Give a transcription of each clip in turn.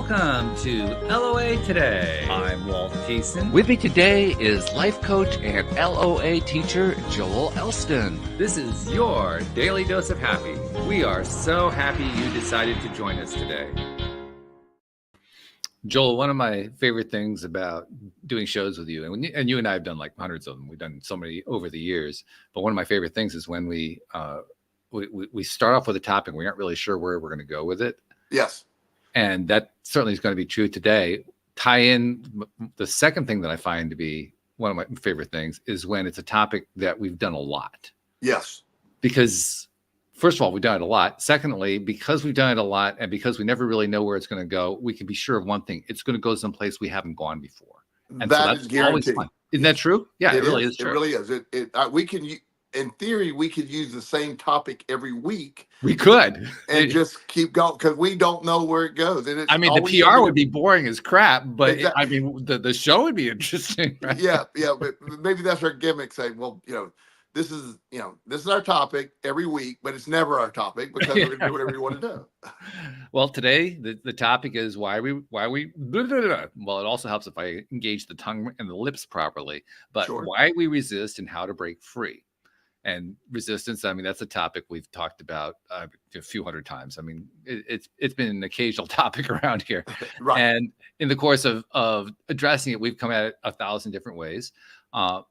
Welcome to LOA Today. I'm Walt Cason. With me today is life coach and LOA teacher Joel Elston. This is your daily dose of happy. We are so happy you decided to join us today. Joel, one of my favorite things about doing shows with you, and you and I have done like hundreds of them. We've done so many over the years, but one of my favorite things is when we start off with a topic, we aren't really sure where we're going to go with it. Yes. And that certainly is going to be true today. Tie in the second thing that I find to be one of my favorite things is when it's a topic that we've done a lot. Yes. Because first of all, we've done it a lot. Secondly, because we've done it a lot and because we never really know where it's going to go, we can be sure of one thing. It's going to go someplace we haven't gone before. And that is guaranteed. Isn't that true? Yeah, it really is true. It really is. We can, in theory, we could use the same topic every week. We could. And just keep going because we don't know where it goes. And I mean, the PR would be boring as crap, but exactly. I mean, the show would be interesting. Right? Yeah. But maybe that's our gimmick. Say, well, this is our topic every week, but it's never our topic because we're going to do whatever you want to do. Well, today the topic is why we well, it also helps if I engage the tongue and the lips properly, but Sure. Why we resist and how to break free. And resistance, I mean, that's a topic we've talked about a few hundred times. I mean, it's been an occasional topic around here. Right. And in the course of addressing it, we've come at it 1,000 different ways. I'm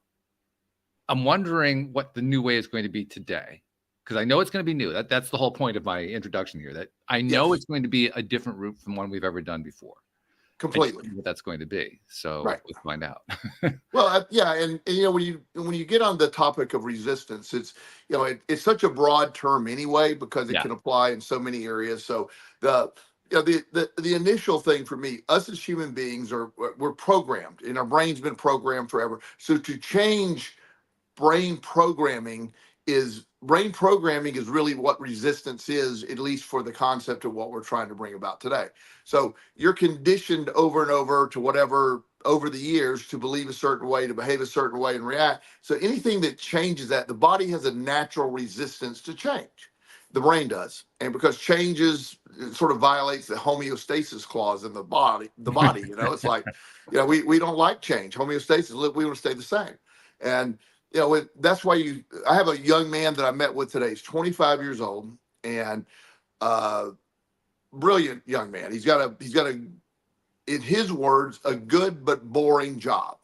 wondering what the new way is going to be today, because I know it's going to be new. That's the whole point of my introduction here, that I know It's going to be a different route from one we've ever done before. Completely. What that's going to be. So right. We'll find out. Well, yeah. And when you get on the topic of resistance, it's, it's such a broad term anyway, because it can apply in so many areas. So the initial thing for me, us as human beings we're programmed, and our brain's been programmed forever. So to change brain programming is really what resistance is, at least for the concept of what we're trying to bring about today. So you're conditioned over and over to whatever over the years to believe a certain way, to behave a certain way and react. So anything that changes that, the body has a natural resistance to change. The brain does. And because change sort of violates the homeostasis clause in the body, it's like, we don't like change. Homeostasis, we want to stay the same. And that's why I have a young man that I met with today. He's 25 years old and brilliant young man. He's got a, in his words, a good but boring job.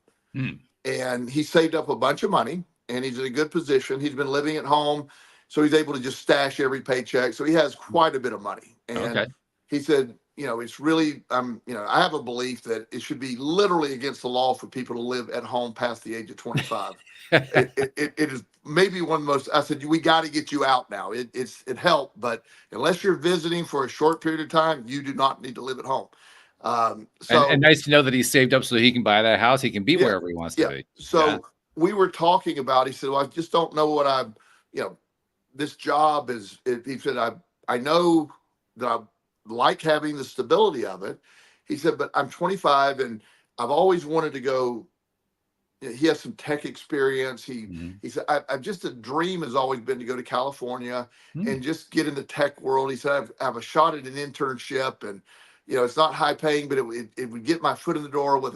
And he saved up a bunch of money and he's in a good position. He's been living at home, so he's able to just stash every paycheck. So he has quite a bit of money. And he said, it's really, I have a belief that it should be literally against the law for people to live at home past the age of 25. It is maybe one of the most, I said, we got to get you out now. It helped, but unless you're visiting for a short period of time, you do not need to live at home. And nice to know that he's saved up so he can buy that house. He can be wherever he wants to be. So we were talking about, he said, well, I just don't know what this job is. He said, I know that I like having the stability of it. He said, but I'm 25 and I've always wanted to go. He has some tech experience. He said, I've just, a dream has always been to go to California and just get in the tech world. He said, I have a shot at an internship and, it's not high paying, but it would get my foot in the door with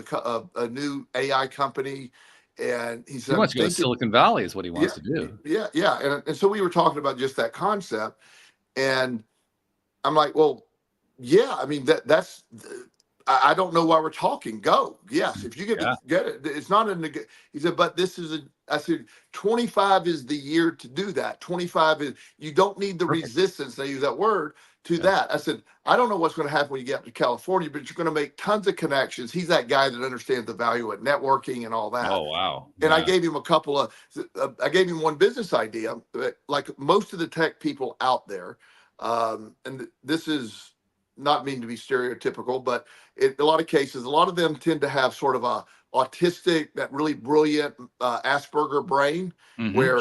a new AI company. And he said, he wants to go to Silicon Valley is what he wants to do. Yeah. And so we were talking about just that concept. And I'm like, well, yeah, I mean, that's, I don't know why we're talking. Go. Yes. If you get it, it's not he said, but I said, 25 is the year to do that. 25 is, you don't need the resistance. I use that word to that. I said, I don't know what's going to happen when you get up to California, but you're going to make tons of connections. He's that guy that understands the value of networking and all that. Oh, wow. And I gave him I gave him one business idea, like most of the tech people out there. And this is not mean to be stereotypical, but in a lot of cases, a lot of them tend to have sort of a autistic, that really brilliant Asperger brain, where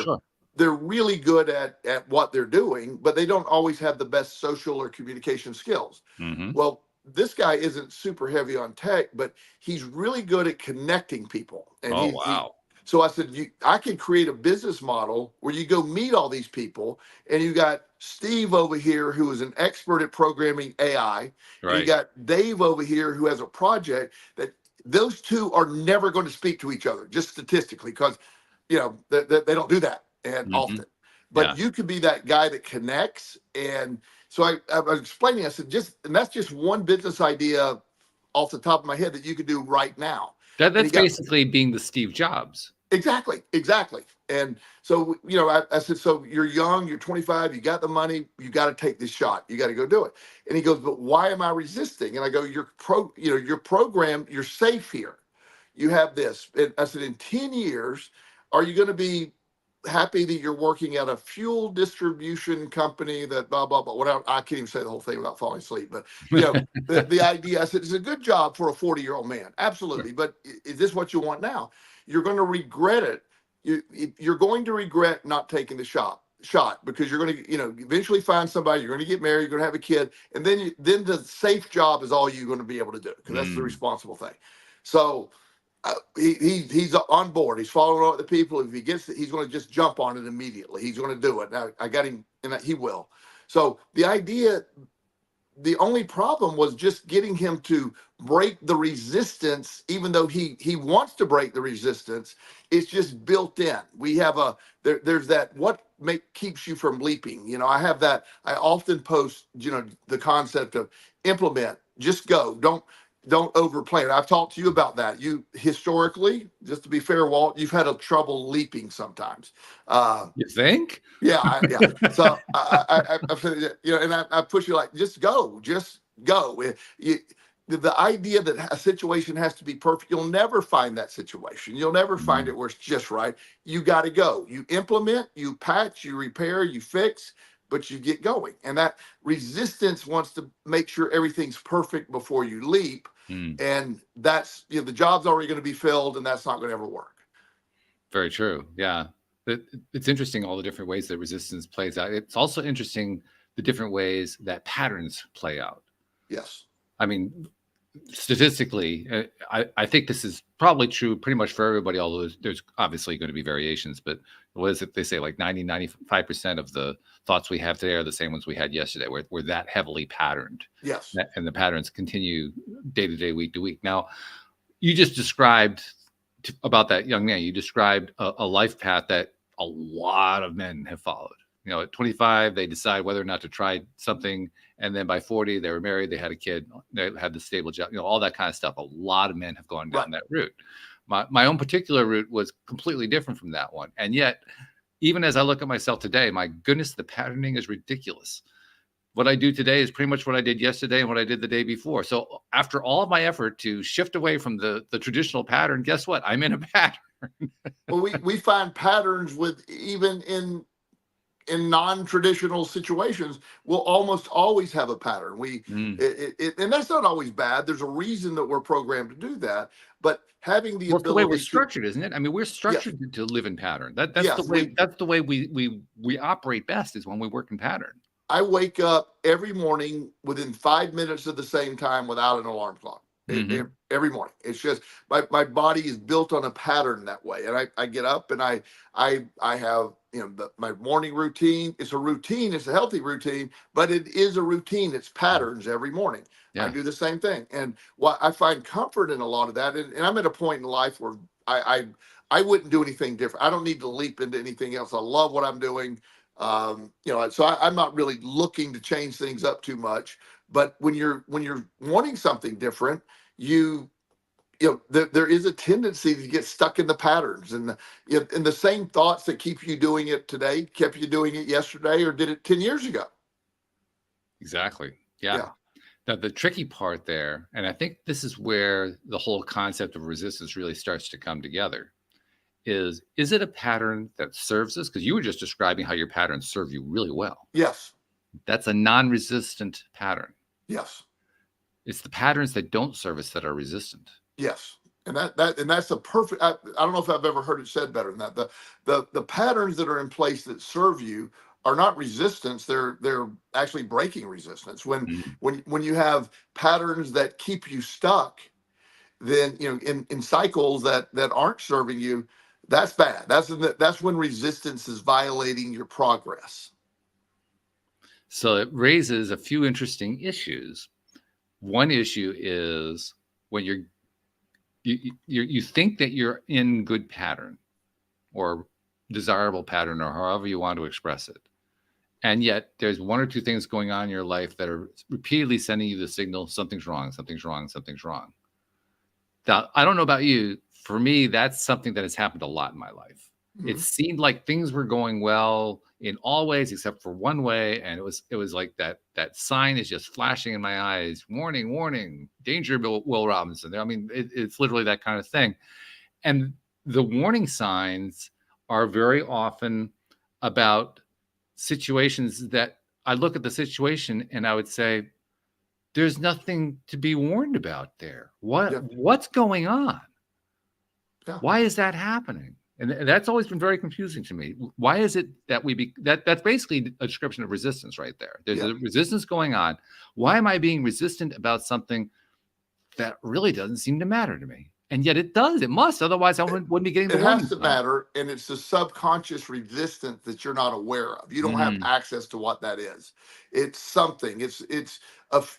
they're really good at what they're doing, but they don't always have the best social or communication skills. Well, this guy isn't super heavy on tech, but he's really good at connecting people. And So I said, I can create a business model where you go meet all these people, and you got Steve over here who is an expert at programming AI, and you Right. got Dave over here who has a project that those two are never going to speak to each other, just statistically, because they don't do that and Hmm. often. Yeah. But you could be that guy that connects. And so I was explaining, I said, and that's just one business idea off the top of my head that you could do right now. And he That's got basically being the Steve Jobs. exactly. And so, I said, so you're young, you're 25, you got the money, you got to take this shot. You got to go do it. And he goes, but why am I resisting? And I go, you're programmed, you're safe here. You have this. And I said, in 10 years, are you going to be happy that you're working at a fuel distribution company that blah, blah, blah, whatever. I can't even say the whole thing without falling asleep, but the idea, I said, it's a good job for a 40-year-old man. Absolutely. But is this what you want now? You're going to regret it. You're going to regret not taking the shot because you're going to, eventually find somebody, you're going to get married, you're going to have a kid. And then the safe job is all you're going to be able to do because that's the responsible thing. So, he's on board. He's following up with the people. If he gets it, he's going to just jump on it immediately. He's going to do it. Now I got him, and he will. So the only problem was just getting him to break the resistance, even though he wants to break the resistance. It's just built in. We have there's that what keeps you from leaping. I have that. I often post, the concept of implement, just go. Don't overplay it. I've talked to you about that. You historically, just to be fair, Walt, you've had a trouble leaping sometimes. You think? Yeah. So I and I push you like, just go. The idea that a situation has to be perfect, you'll never find that situation. You'll never find it where it's just right. You got to go. You implement, you patch, you repair, you fix, but you get going. And that resistance wants to make sure everything's perfect before you leap. And that's, the job's already going to be filled, and that's not going to ever work. Very true. Yeah. It's interesting all the different ways that resistance plays out. It's also interesting the different ways that patterns play out. Yes. I mean, statistically, I think this is probably true pretty much for everybody, although there's obviously going to be variations. But what is it they say? Like 95% of the thoughts we have today are the same ones we had yesterday. We're that heavily patterned. Yes. And the patterns continue day to day, week to week. Now, you just described about that young man. You described a life path that a lot of men have followed. At 25, they decide whether or not to try something. And then by 40, they were married, they had a kid, they had the stable job, all that kind of stuff. A lot of men have gone down that route. My own particular route was completely different from that one. And yet, even as I look at myself today, my goodness, the patterning is ridiculous. What I do today is pretty much what I did yesterday and what I did the day before. So after all of my effort to shift away from the traditional pattern, guess what? I'm in a pattern. Well, we find patterns with even in non-traditional situations, we'll almost always have a pattern. And that's not always bad. There's a reason that we're programmed to do that. But having the ability, the way we're structured, isn't it? I mean, we're structured to live in pattern. That's the way we operate best, is when we work in pattern. I wake up every morning within 5 minutes of the same time without an alarm clock. Every morning. It's just my body is built on a pattern that way. And I get up and I have my morning routine. It's a routine. It's a healthy routine, but it is a routine. It's patterns every morning. I do the same thing, and I find comfort in a lot of that. And I'm at a point in life where I wouldn't do anything different. I don't need to leap into anything else. I love what I'm doing. So I'm not really looking to change things up too much. But when you're wanting something different, there is a tendency to get stuck in the patterns, and the same thoughts that keep you doing it today kept you doing it yesterday or did it 10 years ago. Exactly. Yeah. Now, the tricky part there, and I think this is where the whole concept of resistance really starts to come together, is it a pattern that serves us? Because you were just describing how your patterns serve you really well. Yes. That's a non-resistant pattern. Yes. It's the patterns that don't serve us that are resistant. Yes. And that's the perfect, I don't know if I've ever heard it said better than that. The patterns that are in place that serve you are not resistance. They're actually breaking resistance. When you have patterns that keep you stuck, then in cycles that aren't serving you, That's bad. That's when resistance is violating your progress. So it raises a few interesting issues. One issue is when you think that you're in good pattern or desirable pattern, or however you want to express it, and yet there's one or two things going on in your life that are repeatedly sending you the signal something's wrong, something's wrong, something's wrong. Now, I don't know about you. For me, that's something that has happened a lot in my life. Mm-hmm. It seemed like things were going well in all ways except for one way, and it was like that sign is just flashing in my eyes, warning, warning, danger, Will Robinson. I mean, it's literally that kind of thing. And the warning signs are very often about situations that I look at the situation and I would say, there's nothing to be warned about there. What's going on? Yeah. Why is that happening? And that's always been very confusing to me. Why is it that that's basically a description of resistance right there. There's a resistance going on. Why am I being resistant about something that really doesn't seem to matter to me? And yet it does. It must. Otherwise, I wouldn't be getting the warning. It has to matter, and it's the subconscious resistance that you're not aware of. You don't have access to what that is. It's something. It's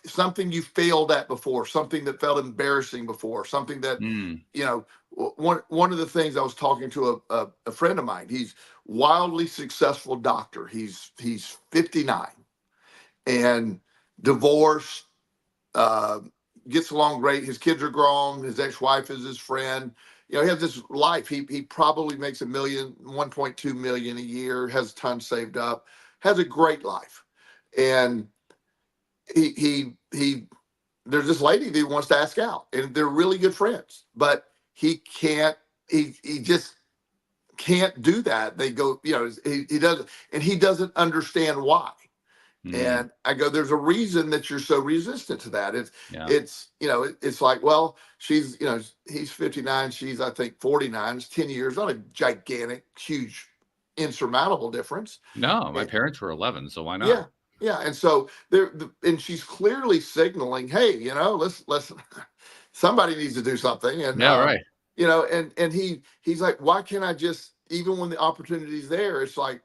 something you failed at before, something that felt embarrassing before, something that you know. One of the things, I was talking to a friend of mine. He's wildly successful doctor. He's 59 and divorced. Gets along great. His kids are grown. His ex-wife is his friend. You know, he has this life. He probably makes $1.2 million a year, has a ton saved up, has a great life. And he there's this lady that he wants to ask out, and they're really good friends, but he just can't do that. They go, you know, he doesn't understand why. And I go, there's a reason that you're so resistant to that. It's, you know, it's like, well, she's, you know, he's 59. She's, I think, 49. It's 10 years, not a gigantic, huge, insurmountable difference. No, my parents were 11. So why not? Yeah. Yeah. And so and she's clearly signaling, hey, you know, let's somebody needs to do something. And, right. You know, and he's like, why can't I just, even when the opportunity's there, it's like,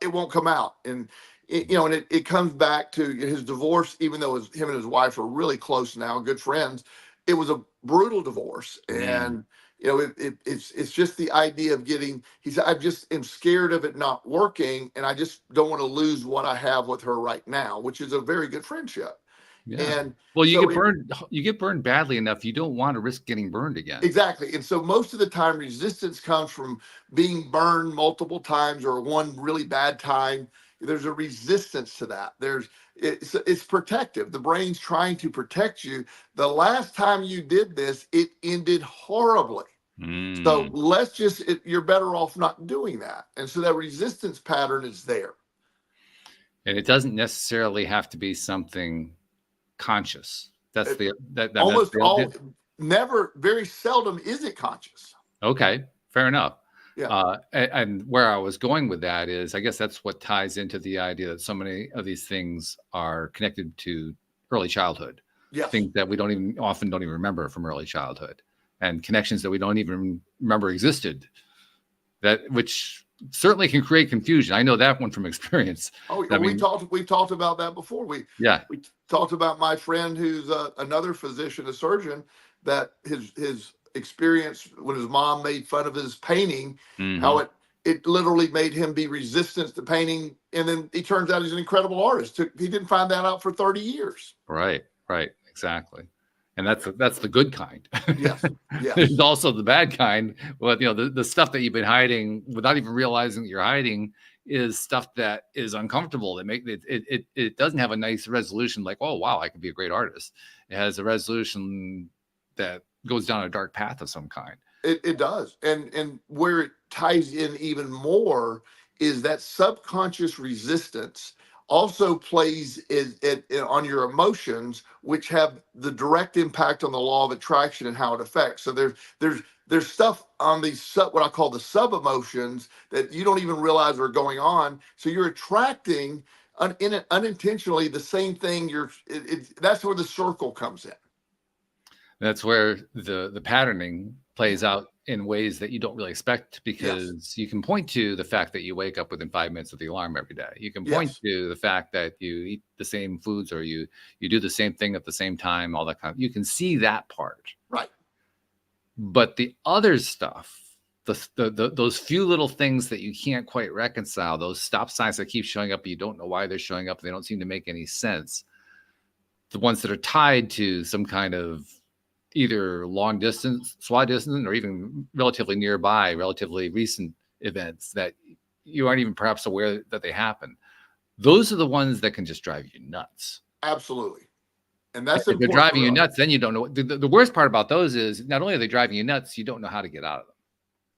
it won't come out. And, you know, and it comes back to his divorce, even though him and his wife are really close now, good friends. It was a brutal divorce. And, you know, it's just the idea of he said, I just am scared of it not working. And I just don't want to lose what I have with her right now, which is a very good friendship. Yeah. And well, you get burned badly enough. You don't want to risk getting burned again. Exactly. And so most of the time, resistance comes from being burned multiple times or one really bad time. There's a resistance to that. It's protective. The brain's trying to protect you. The last time you did this, it ended horribly. So you're better off not doing that. And so that resistance pattern is there. And it doesn't necessarily have to be something conscious. That's never, very seldom is it conscious. Okay, fair enough. Yeah. And where I was going with that is, I guess that's what ties into the idea that so many of these things are connected to early childhood. Yes. Things that we often don't even remember from early childhood, and connections that we don't even remember existed, which certainly can create confusion. I know that one from experience. Oh, we talked about that before. We talked about my friend who's another physician, a surgeon, that his experience when his mom made fun of his painting, how it literally made him be resistant to painting. And then he turns out he's an incredible artist. He didn't find that out for 30 years. Right. Exactly. And that's the good kind. Yes. There's also the bad kind. Well, you know, the stuff that you've been hiding without even realizing that you're hiding is stuff that is uncomfortable. That it doesn't have a nice resolution like, oh, wow, I could be a great artist. It has a resolution that goes down a dark path of some kind. It does. And where it ties in even more is that subconscious resistance also plays on your emotions, which have the direct impact on the law of attraction and how it affects. So there's stuff on these what I call the sub emotions that you don't even realize are going on. So you're attracting unintentionally the same thing. That's where the circle comes in. That's where the patterning plays out in ways that you don't really expect, because you can point to the fact that you wake up within 5 minutes of the alarm every day. You can point to the fact that you eat the same foods, or you do the same thing at the same time, all that kind of, you can see that part. Right. But the other stuff, those few little things that you can't quite reconcile, those stop signs that keep showing up, but you don't know why they're showing up, they don't seem to make any sense. The ones that are tied to some kind of either long distance, SWAT distance, or even relatively nearby, relatively recent events that you aren't even perhaps aware that they happen. Those are the ones that can just drive you nuts. Absolutely. And that's if they're driving you nuts, then you don't know. The worst part about those is not only are they driving you nuts, you don't know how to get out of them.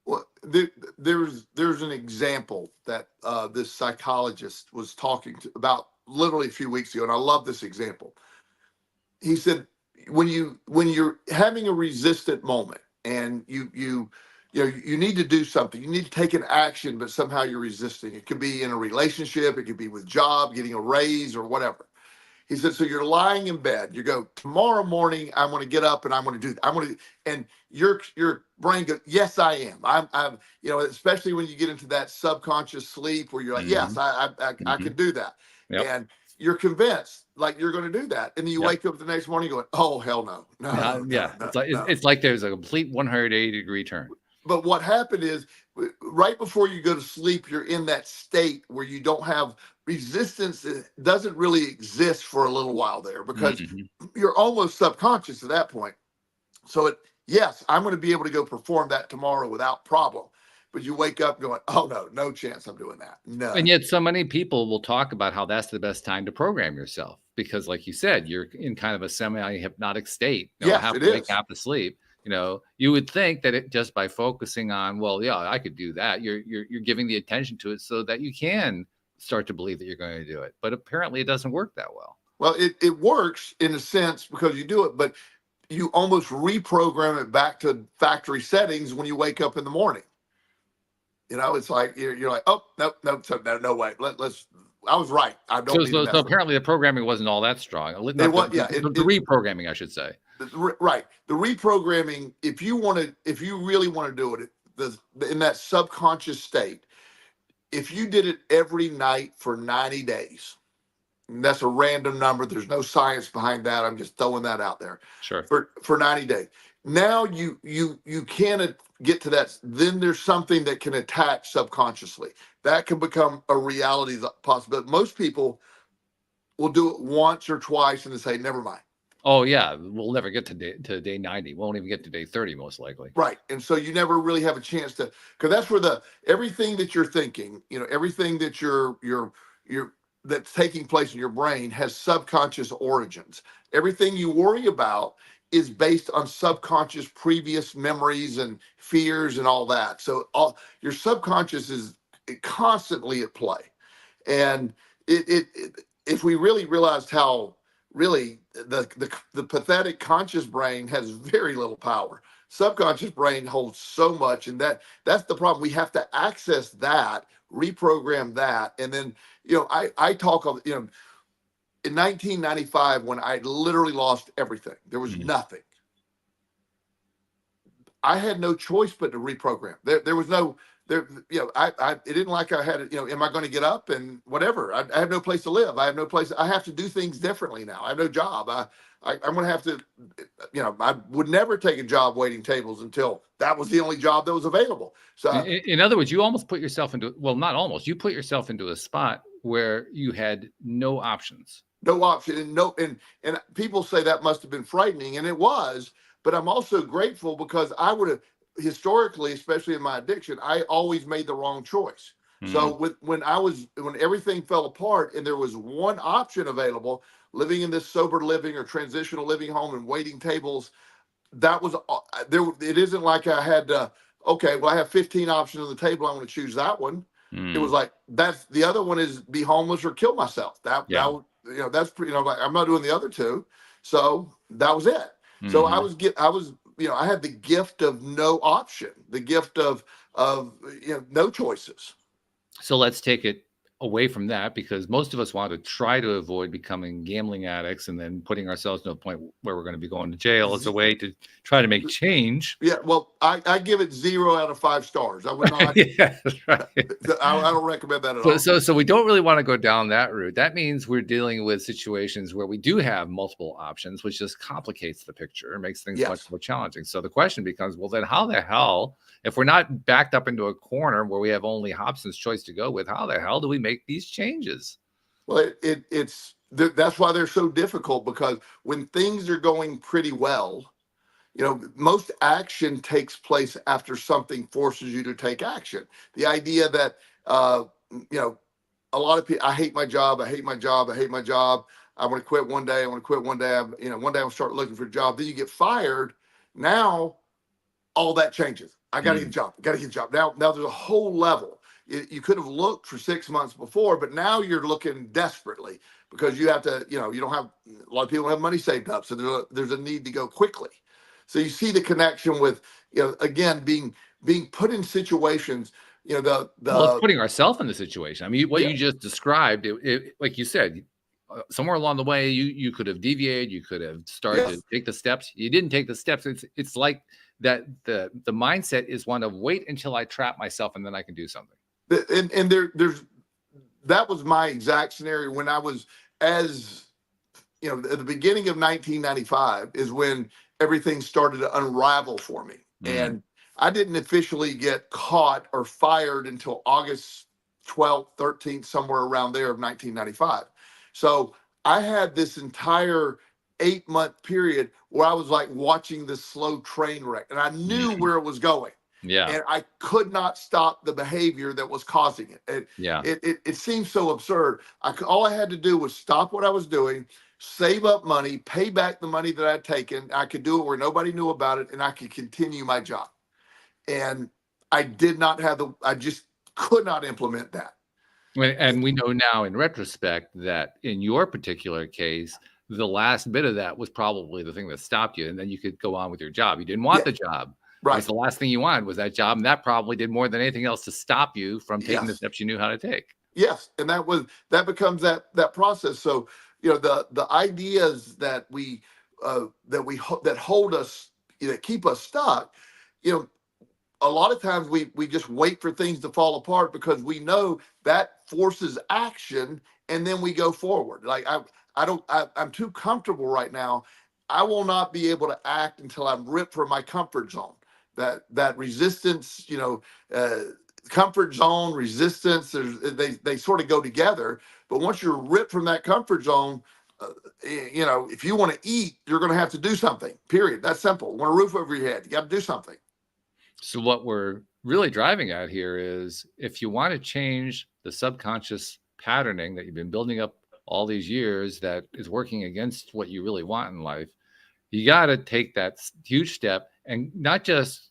Well, there's an example that this psychologist was talking about literally a few weeks ago, and I love this example. He said, when you're having a resistant moment, and you need to do something, you need to take an action, but somehow you're resisting. It could be in a relationship, it could be with job, getting a raise, or whatever. He said, so you're lying in bed. You go, tomorrow morning, I'm going to get up and I'm going to do that. I'm going to, and your brain goes, yes, I am. I'm, especially when you get into that subconscious sleep where you're like, yes, I could do that. Yep. And you're convinced like you're going to do that. And then you wake up the next morning going, oh, hell no. It's like there's a complete 180-degree turn. But what happened is, right before you go to sleep, you're in that state where you don't have resistance. It doesn't really exist for a little while there, because you're almost subconscious at that point. So yes, I'm going to be able to go perform that tomorrow without problem. But you wake up going, oh, no chance I'm doing that. No. And yet so many people will talk about how that's the best time to program yourself, because like you said, you're in kind of a semi-hypnotic state. Half awake, half asleep. You would think that it just by focusing on, well, yeah, I could do that. You're giving the attention to it so that you can start to believe that you're going to do it. But apparently it doesn't work that well. Well, it works in a sense because you do it, but you almost reprogram it back to factory settings when you wake up in the morning. It's like you're like, oh, no way. Let's. I was right. I don't. So apparently the programming wasn't all that strong. The reprogramming, I should say. Right. The reprogramming. If you really want to do it, in that subconscious state, if you did it every night for 90 days, and that's a random number. There's no science behind that. I'm just throwing that out there. Sure. For 90 days. Now you can get to that. Then there's something that can attach subconsciously. That can become a reality possibility. Most people will do it once or twice and then say, never mind. Oh yeah, we'll never get to day 90. Won't even get to day 30, most likely. Right, and so you never really have a chance to, because that's where everything that you're thinking, everything that you're that's taking place in your brain has subconscious origins. Everything you worry about is based on subconscious previous memories and fears and all that. So your subconscious is constantly at play, and if we really realized how really the pathetic conscious brain has very little power. Subconscious brain holds so much, and that's the problem. We have to access that, reprogram that, and then I talk of in 1995 when I literally lost everything. There was nothing. I had no choice but to reprogram. There was no. It didn't like I had, am I going to get up and whatever? I have no place to live. I have no place. I have to do things differently now. I have no job. I'm going to have to, I would never take a job waiting tables until that was the only job that was available. So in other words, you almost put yourself into, well, not almost, you put yourself into a spot where you had no options. No option. And people say that must have been frightening, and it was, but I'm also grateful because I would have, historically, especially in my addiction, I always made the wrong choice. So when everything fell apart and there was one option available, living in this sober living or transitional living home and waiting tables, that was there. It isn't like I had to, okay, well, I have 15 options on the table. I'm going to choose that one. It was like, that's the other one is be homeless or kill myself. That's pretty, like, I'm not doing the other two. So that was it. So I had the gift of no option, the gift of no choices. So let's take it away from that, because most of us want to try to avoid becoming gambling addicts and then putting ourselves to a point where we're going to be going to jail as a way to try to make change. Yeah, well, I give it 0 out of 5 stars. I would not. Yeah, right. I don't recommend that at So, all. so we don't really want to go down that route. That means we're dealing with situations where we do have multiple options, which just complicates the picture and makes things much more challenging. So the question becomes, well, then how the hell, if we're not backed up into a corner where we have only Hobson's choice to go with, how the hell do we make these changes? Well, that's why they're so difficult, because when things are going pretty well, most action takes place after something forces you to take action. The idea that, a lot of people, I hate my job, I hate my job, I hate my job. I want to quit one day. I want to quit one day. One day I'll start looking for a job. Then you get fired. Now, all that changes. I got to get a job. Got to get a job. Now there's a whole level. You could have looked for 6 months before, but now you're looking desperately because you have to, you don't have, a lot of people don't have money saved up. So there's a need to go quickly. So you see the connection with, again, being put in situations, well, it's putting ourselves in the situation. I mean, what you just described, like you said, somewhere along the way, you could have deviated, you could have started to take the steps. You didn't take the steps. It's like that the mindset is one of wait until I trap myself and then I can do something. And that was my exact scenario when I was, as at the beginning of 1995 is when everything started to unravel for me. And I didn't officially get caught or fired until August 12th, 13th, somewhere around there of 1995. So I had this entire 8-month period where I was like watching this slow train wreck, and I knew where it was going. Yeah. And I could not stop the behavior that was causing it. It seems so absurd. All I had to do was stop what I was doing, save up money, pay back the money that I'd taken. I could do it where nobody knew about it, and I could continue my job. And I did not have I just could not implement that. And we know now in retrospect that in your particular case, the last bit of that was probably the thing that stopped you. And then you could go on with your job. You didn't want the job. Right. It was the last thing you wanted was that job. And that probably did more than anything else to stop you from taking the steps you knew how to take. Yes. And that becomes that process. So, the ideas that hold us, that keep us stuck, a lot of times we just wait for things to fall apart because we know that forces action, and then we go forward. Like I'm too comfortable right now. I will not be able to act until I'm ripped from my comfort zone. That resistance, comfort zone, resistance, they sort of go together. But once you're ripped from that comfort zone, if you want to eat, you're going to have to do something, period. That's simple. Want a roof over your head, you got to do something. So what we're really driving at here is if you want to change the subconscious patterning that you've been building up all these years that is working against what you really want in life, you got to take that huge step and not just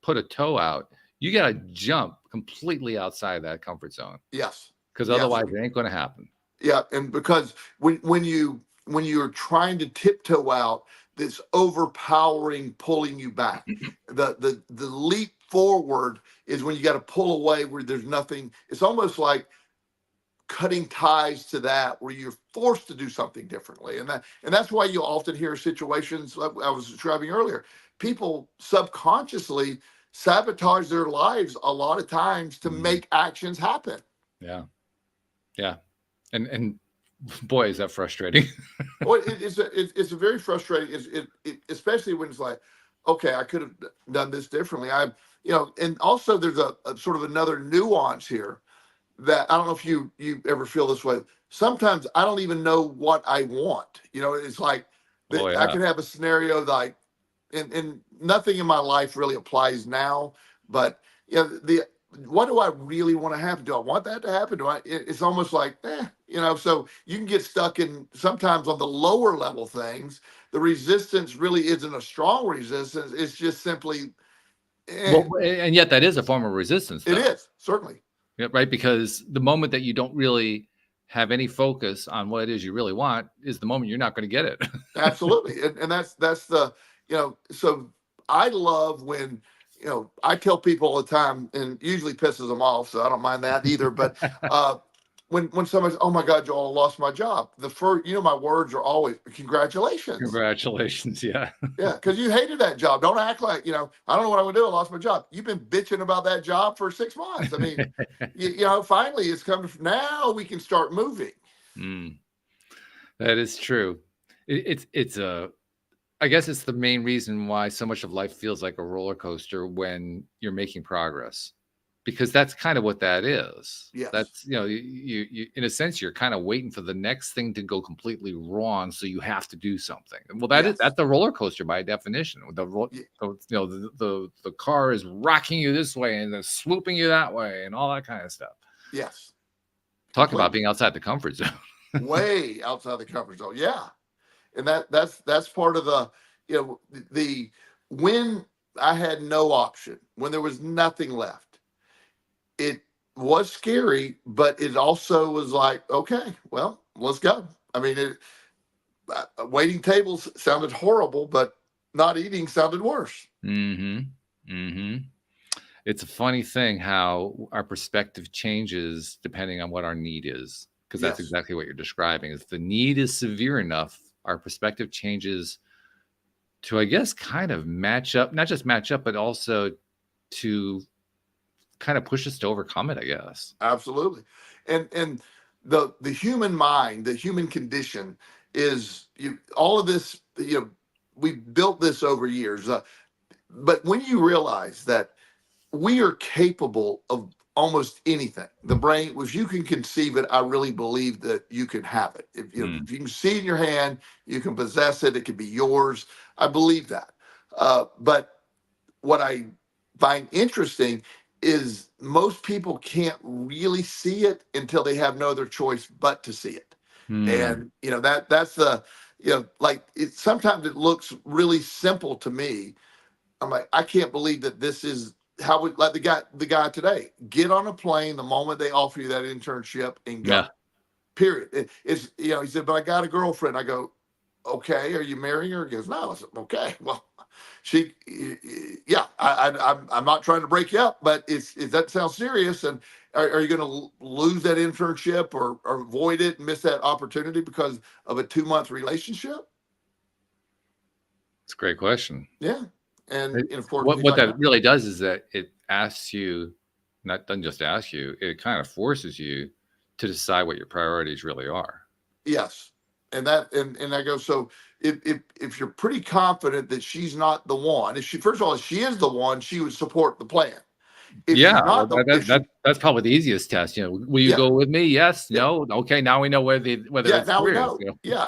put a toe out. You got to jump completely outside that comfort zone. Yes. Because otherwise it ain't going to happen. Yeah. And because when you're trying to tiptoe out, this overpowering pulling you back. The leap forward is when you got to pull away where there's nothing. It's almost like cutting ties to that where you're forced to do something differently. And that's why you often hear situations like I was describing earlier. People subconsciously sabotage their lives a lot of times to make actions happen. Yeah. Yeah. And boy, is that frustrating. Well, it's a very frustrating, especially when it's like, okay, I could have done this differently. And also there's a sort of another nuance here that I don't know if you ever feel this way. Sometimes I don't even know what I want. It's like I can have a scenario like, and nothing in my life really applies now, but what do I really want to happen? Do I want that to happen? It's almost like, so you can get stuck in sometimes on the lower level things. The resistance really isn't a strong resistance. It's just simply. Well, and yet that is a form of resistance. Though. It is, certainly. Yeah, right. Because the moment that you don't really have any focus on what it is you really want is the moment you're not going to get it. Absolutely. And that's the, so I love when, I tell people all the time, and usually pisses them off, so I don't mind that either. But when somebody's, oh my God, Joel, I lost my job. The first, my words are always congratulations. Congratulations. Yeah. Yeah, because you hated that job. Don't act like, I don't know what I'm gonna do. I lost my job. You've been bitching about that job for 6 months. I mean, finally it's come to now we can start moving. That is true. It's I guess it's the main reason why so much of life feels like a roller coaster when you're making progress, because that's kind of what that is. Yes. That's, you in a sense, you're kind of waiting for the next thing to go completely wrong, so you have to do something. Well, that's a roller coaster by definition. The car is rocking you this way and then swooping you that way and all that kind of stuff. Yes. Talk about being outside the comfort zone. Way outside the comfort zone. Yeah. And that's part of the when I had no option, when there was nothing left, it was scary, but it also was like, okay, well, let's go. I mean, waiting tables sounded horrible, but not eating sounded worse. It's a funny thing how our perspective changes depending on what our need is, because that's exactly what you're describing. If the need is severe enough, our perspective changes to, I guess, kind of match up, not just match up, but also to kind of push us to overcome it, I guess. Absolutely. And the human mind, the human condition is all of this, we've built this over years. But when you realize that we are capable of almost anything, the brain, if you can conceive it, I really believe that you can have it. If you can see it in your hand, you can possess it. It can be yours. I believe that. But what I find interesting is most people can't really see it until they have no other choice but to see it. And that's the sometimes it looks really simple to me. I'm like, I can't believe that this is how we, like the guy today, get on a plane the moment they offer you that internship and go. Yeah. Period. It's he said, but I got a girlfriend. I go, okay, are you marrying her? He goes, no. I said, okay, well, I'm not trying to break you up, but that sounds serious. And are you going to lose that internship or avoid it and miss that opportunity because of a 2-month relationship? It's a great question. Yeah. And of course, what that really does is that it asks you, doesn't just ask you, it kind of forces you to decide what your priorities really are. Yes. And I go, so if you're pretty confident that she's not the one, first of all, if she is the one, she would support the plan. That's probably the easiest test. Will you go with me? Yes, no, okay. Now we know whether it's now serious, we know. Yeah,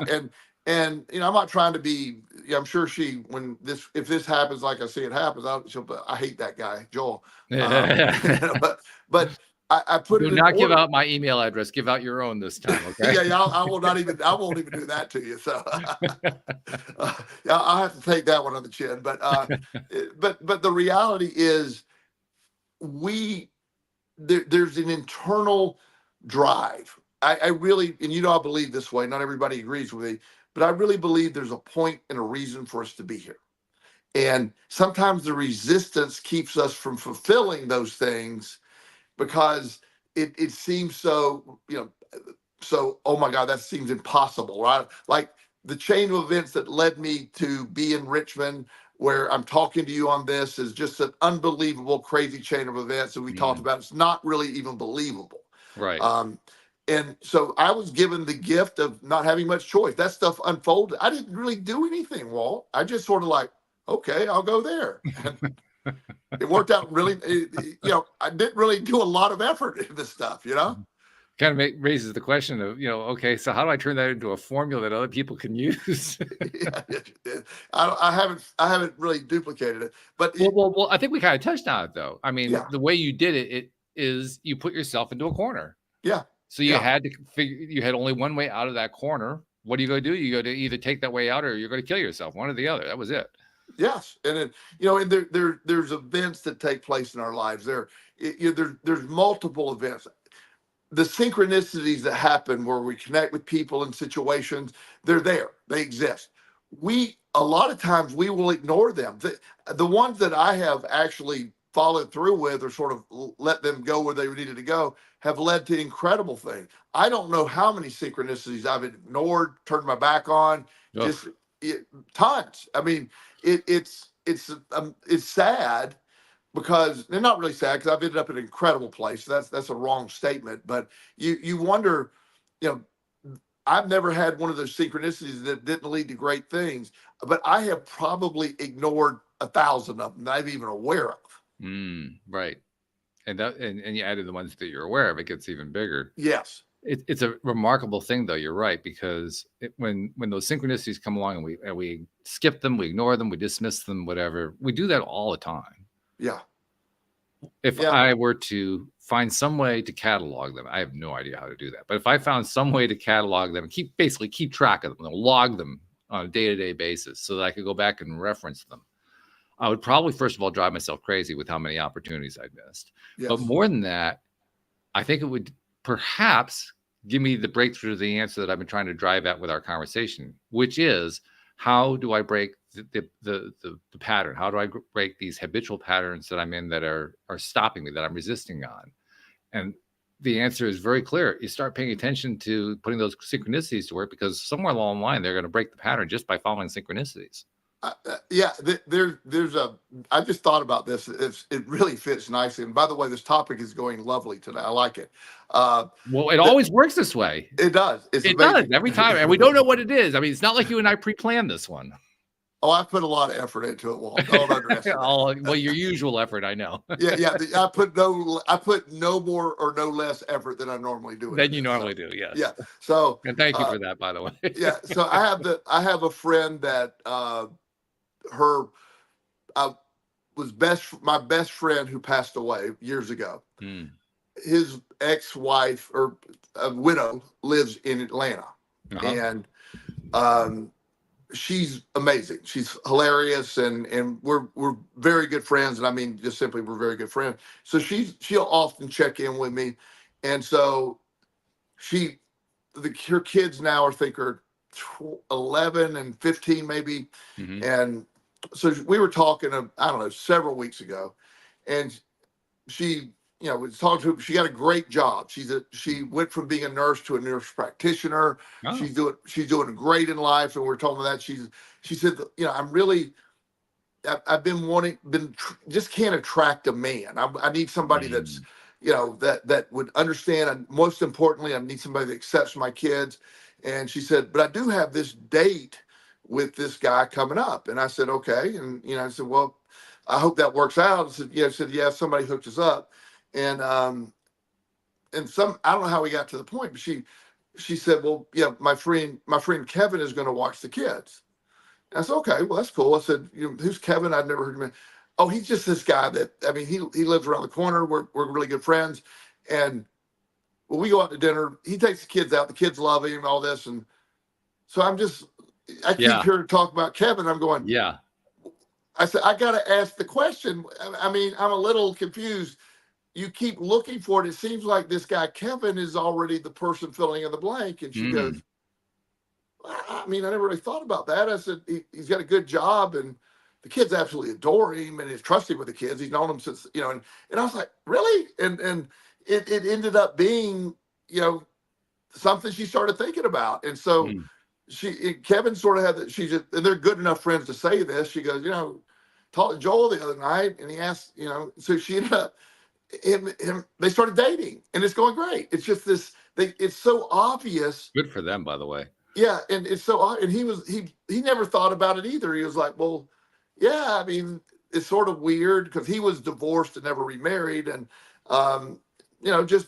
and I'm not trying to be. I'm sure if this happens, like I see it happens, I hate that guy, Joel. But I put it. Do not give out my email address. Give out your own this time, okay? I will not even. I won't even do that to you. So I'll have to take that one on the chin. But but the reality is, there's an internal drive. I really, and I believe this way. Not everybody agrees with me, but I really believe there's a point and a reason for us to be here. And sometimes the resistance keeps us from fulfilling those things because it seems so, oh my God, that seems impossible, right? Like the chain of events that led me to be in Richmond, where I'm talking to you on this, is just an unbelievable, crazy chain of events that we talked about. It's not really even believable. Right. And so I was given the gift of not having much choice. That stuff unfolded. I didn't really do anything, Walt. I just sort of like, okay, I'll go there. And it worked out really, I didn't really do a lot of effort in this stuff, Kind of raises the question of, okay, so how do I turn that into a formula that other people can use? I haven't really duplicated it, but well, I think we kind of touched on it though. I mean, the way you did it is you put yourself into a corner. Yeah. So you had to figure, you had only one way out of that corner. What are you going to do? You go to either take that way out or you're going to kill yourself, one or the other. That was it. Yes. And and there's events that take place in our lives. There's multiple events. The synchronicities that happen where we connect with people in situations, they're there. They exist. A lot of times we will ignore them. The ones that I have actually followed through with, or sort of let them go where they needed to go, have led to incredible things. I don't know how many synchronicities I've ignored, turned my back on, just tons. I mean, it's sad, because they're not really sad, because I've ended up in an incredible place. That's a wrong statement, but you wonder, you know, I've never had one of those synchronicities that didn't lead to great things, but I have probably ignored 1,000 of them that I'm even aware of. Right. And you added the ones that you're aware of, it gets even bigger. Yes. It's a remarkable thing, though. You're right, because when those synchronicities come along and we skip them, we ignore them, we dismiss them, whatever, we do that all the time. Yeah. If I were to find some way to catalog them, I have no idea how to do that. But if I found some way to catalog them and keep track of them, log them on a day-to-day basis, so that I could go back and reference them, I would probably, first of all, drive myself crazy with how many opportunities I'd missed. Yes. But more than that, I think it would perhaps give me the breakthrough to the answer that I've been trying to drive at with our conversation, which is, how do I break the pattern? How do I break these habitual patterns that I'm in that are stopping me, that I'm resisting on? And the answer is very clear. You start paying attention to putting those synchronicities to work, because somewhere along the line, they're going to break the pattern just by following synchronicities. I just thought about this. It really fits nicely. And by the way, this topic is going lovely today. I like it. Well, it always works this way. It does. It does every time. And we don't know what it is. I mean, it's not like you and I pre-planned this one. Oh, I put a lot of effort into it, Walt. Don't underestimate. Well, your usual effort, I know. Yeah. I put no more or no less effort than I normally do. Than you normally do, yes. Yeah. So, and thank you for that, by the way. Yeah. So I have a friend that was my best friend, who passed away years ago. His ex-wife, or a widow, lives in Atlanta, and she's amazing. She's hilarious, and we're very good friends. And I mean, just simply, we're very good friends. So she'll often check in with me, and so her kids now, I think, are 11 and 15 maybe, and so we were talking, I don't know, several weeks ago, and she, was talking to. She got a great job. She went from being a nurse to a nurse practitioner. Oh. She's doing great in life, and we're talking about that. She said, I've been just can't attract a man. I need somebody that's, that would understand. And most importantly, I need somebody that accepts my kids. And she said, but I do have this date with this guy coming up. And I said, okay. And, I said, well, I hope that works out. I said, yeah, somebody hooked us up. And I don't know how we got to the point, but she said, well, yeah, my friend Kevin is going to watch the kids. And I said, okay, well, that's cool. I said, who's Kevin? I'd never heard of him. Oh, he's just this guy that, he lives around the corner. We're really good friends. And when we go out to dinner, he takes the kids out. The kids love him, all this. And so I keep hearing talk about Kevin. I'm going, yeah. I said, I got to ask the question. I'm a little confused. You keep looking for it. It seems like this guy, Kevin, is already the person filling in the blank. And she goes, I never really thought about that. I said, he's got a good job, and the kids absolutely adore him, and he's trusted with the kids. He's known them since, and I was like, really? And it ended up being, something she started thinking about. And so Kevin sort of had that. And they're good enough friends to say this. She goes, talked to Joel the other night, and he asked, so she ended up, they started dating, and it's going great. It's just it's so obvious. Good for them, by the way. Yeah. And it's so, and he never thought about it either. He was like, well, yeah, it's sort of weird, because he was divorced and never remarried. And,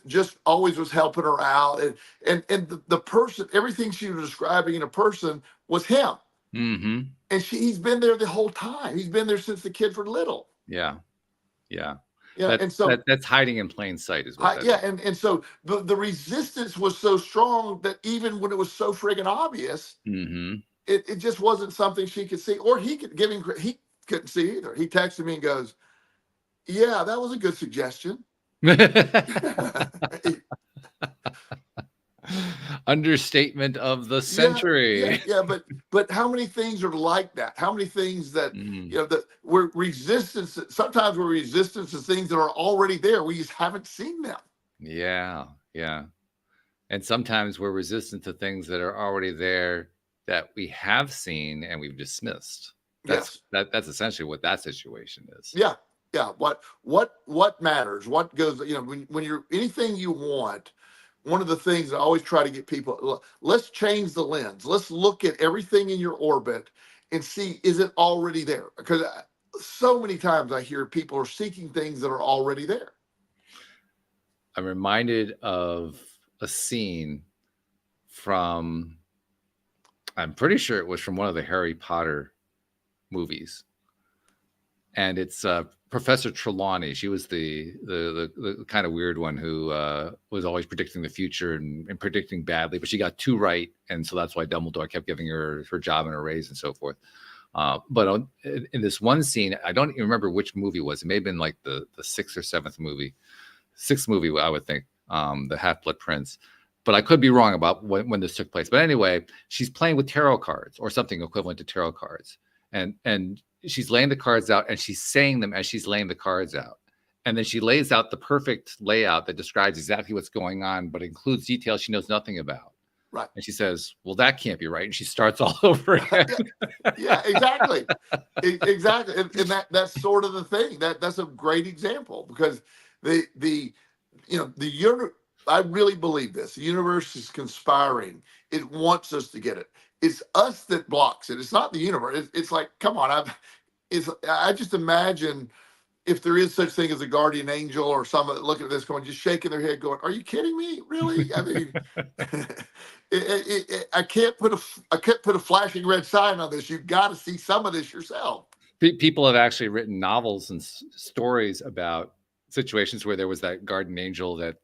just always was helping her out. And the person, everything she was describing in a person was him. Mm-hmm. And he's been there the whole time. He's been there since the kids were little. Yeah. Yeah. Yeah. And so that's hiding in plain sight is what and so the resistance was so strong that even when it was so friggin' obvious, it just wasn't something she could see, or he couldn't see either. He texted me and goes, yeah, that was a good suggestion. I Understatement of the Yeah, yeah, century. yeah. But how many things are like that? How many things that Mm, that we're resistance? Sometimes we're resistance to things that are already there. We just haven't seen them. yeah, yeah. And sometimes we're resistant to things that are already there that we have seen and we've dismissed. Yes. That's essentially what that situation is. Yeah. Yeah. What matters? What goes? When you're anything you want. One of the things I always try to get people, let's change the lens. Let's look at everything in your orbit and see, is it already there? Because so many times I hear people are seeking things that are already there. I'm reminded of a scene from, I'm pretty sure it was from one of the Harry Potter movies. And it's Professor Trelawney. She was the kind of weird one who was always predicting the future and predicting badly, but she got 2 right, and so that's why Dumbledore kept giving her job and a raise and so forth. But in this one scene, I don't even remember which movie it was. It may have been like the 6th or 7th movie, 6th movie, I would think, the Half-Blood Prince. But I could be wrong about when this took place. But anyway, she's playing with tarot cards or something equivalent to tarot cards, and she's laying the cards out and she's saying them as she's laying the cards out. And then she lays out the perfect layout that describes exactly what's going on, but includes details she knows nothing about. Right. And she says, well, that can't be right. And she starts all over again. Yeah, exactly. Exactly. And that's sort of the thing. That's a great example because the universe, I really believe this. The universe is conspiring. It wants us to get it. It's us that blocks it. It's not the universe. It's like, come on. I just imagine if there is such thing as a guardian angel or someone looking at this going, just shaking their head going, are you kidding me? Really? I mean, I can't put a flashing red sign on this. You've got to see some of this yourself. People have actually written novels and stories about situations where there was that guardian angel, that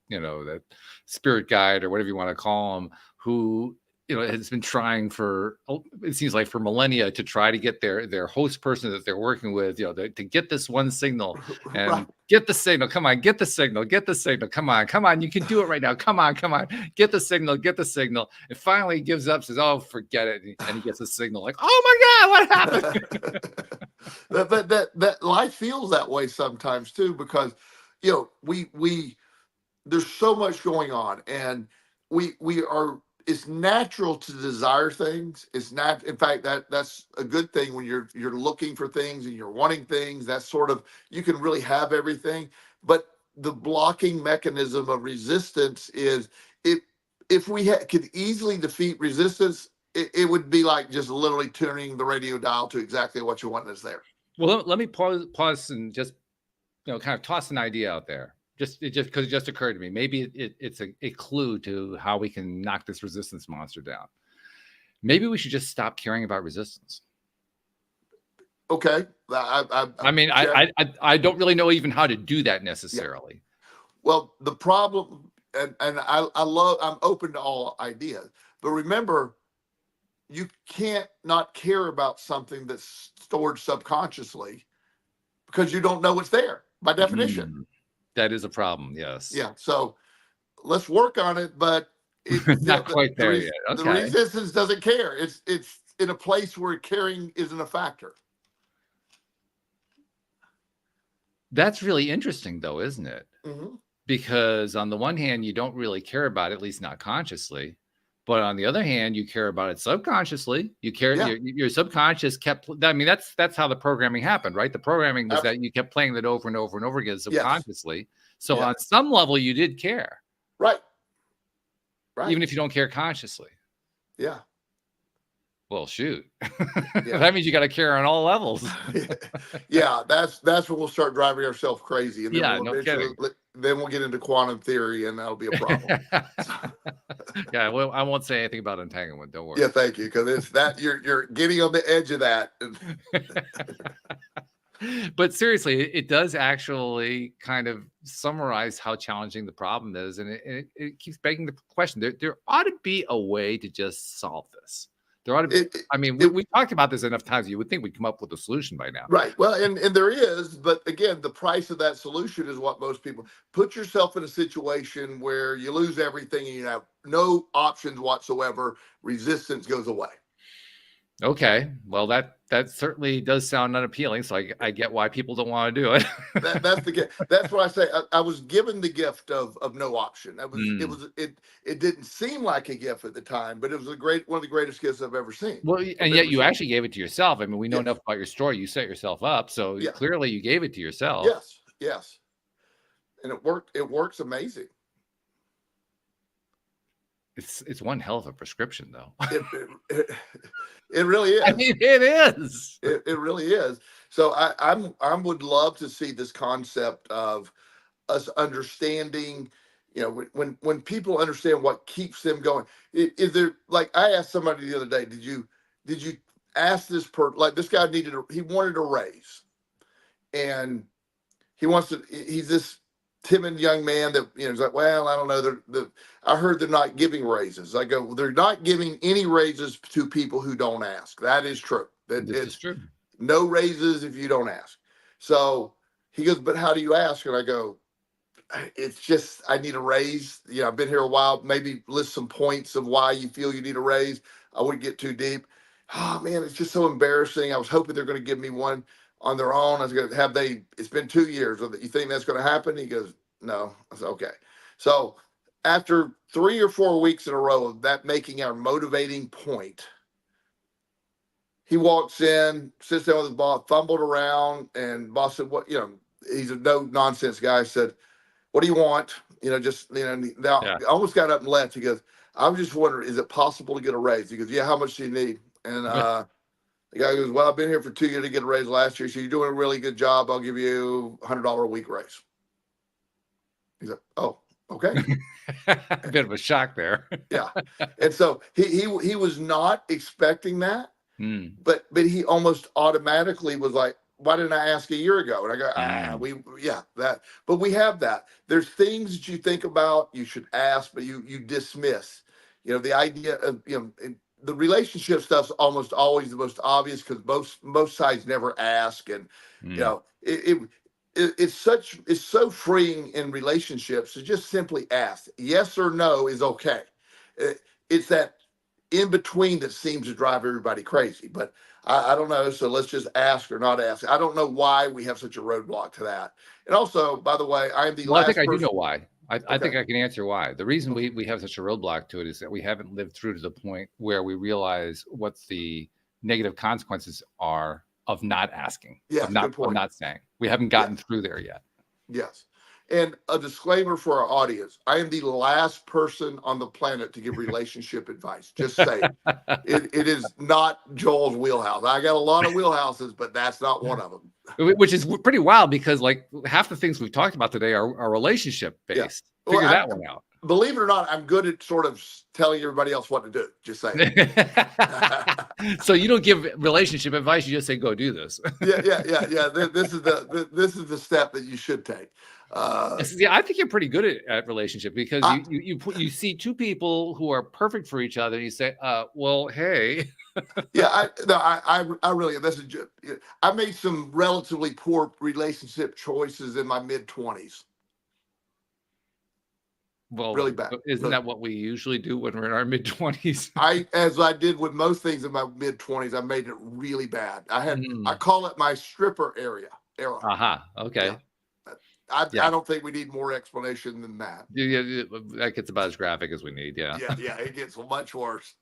spirit guide or whatever you want to call him, who has been trying for, it seems like, for millennia to try to get their host person that they're working with, to get this one signal and Right. get the signal. Come on, get the signal. Come on. You can do it right now. Come on. Get the signal. And finally he gives up, says, oh, forget it. And he gets a signal like, oh my God, what happened? that life feels that way sometimes too, because we there's so much going on, and we are, it's natural to desire things. It's not, in fact, that's a good thing when you're looking for things and you're wanting things. That's sort of, you can really have everything. But the blocking mechanism of resistance is, if we could easily defeat resistance, it would be like just literally tuning the radio dial to exactly what you want is there. Well, let me pause and just kind of toss an idea out there. Just because it just occurred to me. Maybe it's a clue to how we can knock this resistance monster down. Maybe we should just stop caring about resistance. Okay. I don't really know even how to do that necessarily. Yeah. Well, the problem, and I'm open to all ideas, but remember, you can't not care about something that's stored subconsciously because you don't know it's there by definition. That is a problem. Yes. Yeah. So let's work on it, but it's not quite there yet. Okay. The resistance doesn't care. It's in a place where caring isn't a factor. That's really interesting, though, isn't it? Mm-hmm. Because on the one hand, you don't really care about it, at least not consciously. But on the other hand, you care about it subconsciously. You care. Yeah. Your subconscious kept. I mean, that's how the programming happened, right? The programming was that you kept playing that over and over and over again subconsciously. Yes. So on some level, you did care, right? Even if you don't care consciously. Yeah. Well, shoot. That means you got to care on all levels. Yeah, that's when we'll start driving ourselves crazy, and then no kidding. Then we'll get into quantum theory, and that'll be a problem. Yeah, well, I won't say anything about entanglement. Don't worry. Yeah, thank you, because it's that you're getting on the edge of that. But seriously, it does actually kind of summarize how challenging the problem is, and it keeps begging the question: there ought to be a way to just solve this. There ought to be. I mean, we talked about this enough times. You would think we'd come up with a solution by now. Right. Well, and there is, but again, the price of that solution is what most people put yourself in a situation where you lose everything and you have no options whatsoever. Resistance goes away. Okay. Well, that certainly does sound unappealing. So I get why people don't want to do it. That's the gift. That's what I say. I was given the gift of no option. It didn't seem like a gift at the time, but it was one of the greatest gifts I've ever seen. Well, and yet you actually gave it to yourself. I mean, we know enough about your story. You set yourself up, so clearly you gave it to yourself. Yes, and it worked. It works amazing. It's one hell of a prescription, though. It really is. I mean, it is. It really is. So I would love to see this concept of us understanding, when people understand what keeps them going. Is there, like, I asked somebody the other day, did you ask this like, this guy he wanted a raise, and he's this timid young man that is like, well, I don't know. I heard they're not giving raises. I go, well, they're not giving any raises to people who don't ask. That is true. It's true. No raises if you don't ask. So he goes, but how do you ask? And I go, it's just, I need a raise. I've been here a while. Maybe list some points of why you feel you need a raise. I wouldn't get too deep. Oh man, it's just so embarrassing. I was hoping they're going to give me one on their own. I was going to it's been 2 years. You think that's going to happen? He goes, no. I said, okay. So after 3 or 4 weeks in a row of that making our motivating point, he walks in, sits down with his boss, fumbled around, and boss said, what, he's a no nonsense guy, said, what do you want? I almost got up and left. He goes, I'm just wondering, is it possible to get a raise? He goes, yeah, how much do you need? And the guy goes, well, I've been here for 2 years to get a raise last year. So you're doing a really good job. I'll give you $100 a week raise. He's like, oh, okay. A bit of a shock there. Yeah. And so he was not expecting that, but he almost automatically was like, why didn't I ask a year ago? And I go, but we have that. There's things that you think about, you should ask, but you dismiss, the idea of, the relationship stuff's almost always the most obvious because most sides never ask. And, it's so freeing in relationships to just simply ask. Yes or no is okay. It's that in between that seems to drive everybody crazy, but I don't know. So let's just ask or not ask. I don't know why we have such a roadblock to that. And also, by the way, I am the last I think person. I do know why. I think I can answer why. The reason we have such a roadblock to it is that we haven't lived through to the point where we realize what the negative consequences are of not asking, of not saying. We haven't gotten through there yet. Yes. And a disclaimer for our audience. I am the last person on the planet to give relationship advice. Just say it is not Joel's wheelhouse. I got a lot of wheelhouses, but that's not one of them. Which is pretty wild because like half the things we've talked about today are relationship based. Yeah. Figure that one out. Believe it or not, I'm good at sort of telling everybody else what to do. Just saying. So you don't give relationship advice. You just say, go do this. Yeah. This is the step that you should take. I think you're pretty good at relationship because you see two people who are perfect for each other. And you say, well, hey. I really, I made some relatively poor relationship choices in my mid-20s. Well, really bad. Isn't that what we usually do when we're in our mid-20s? As I did with most things in my mid-20s, I made it really bad. I call it my stripper era. Okay. Yeah. I don't think we need more explanation than that. Yeah, that gets about as graphic as we need. Yeah, it gets much worse.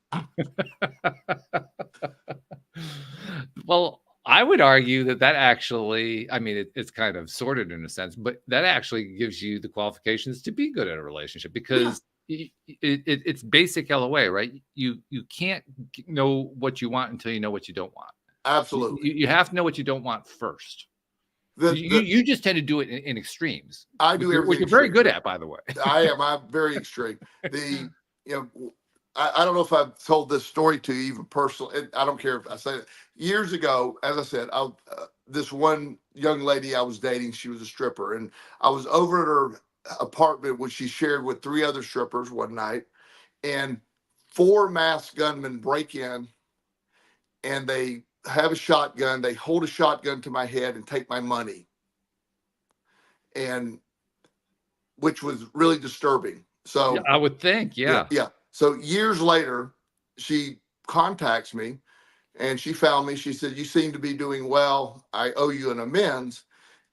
Well, I would argue that actually, I mean, it's kind of sorted in a sense, but that actually gives you the qualifications to be good at a relationship because it's basic LOA, right? You can't know what you want until you know what you don't want. Absolutely. You have to know what you don't want first. You just tend to do it in extremes. I do, which you're very good at, by the way. I am. I'm very extreme. I don't know if I've told this story to you even personally. I don't care if I say it. Years ago, as I said, this one young lady I was dating, she was a stripper, and I was over at her apartment, which she shared with 3 other strippers one night, and 4 masked gunmen break in, and they have a shotgun. They hold a shotgun to my head and take my money, and which was really disturbing. So Yeah, I would think, yeah. yeah. So years later, she contacts me, and she found me. She said, "You seem to be doing well. I owe you an amends."